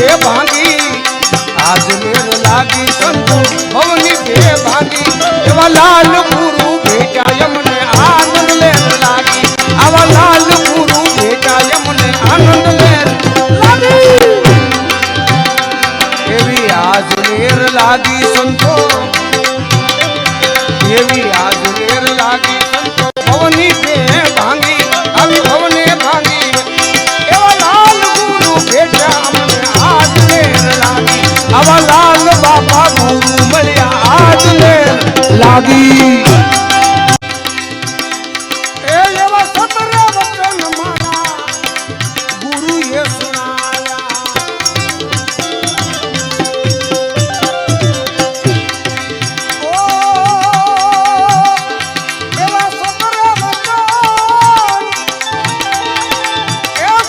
બે ભાંગી આજ મેર લાગી સંતો ભવની બે ભાંગી એવા લાલ ગુરુ ભેટાય મને આનંદ લેર લાગી આવા લાલ ગુરુ ભેટાય મને આનંદ લેર લાગી એવી આજ મેર લાગી સંતો એવી આજ મેર લાગી સંતો ભવની બે ભાંગી આવી ભવને ભાંગી એવા લાલ ગુરુ ભેટા મને આજ મેર લાગી આવા લાલ બાપા ગુરુ મળ્યા આજ મેર લાગી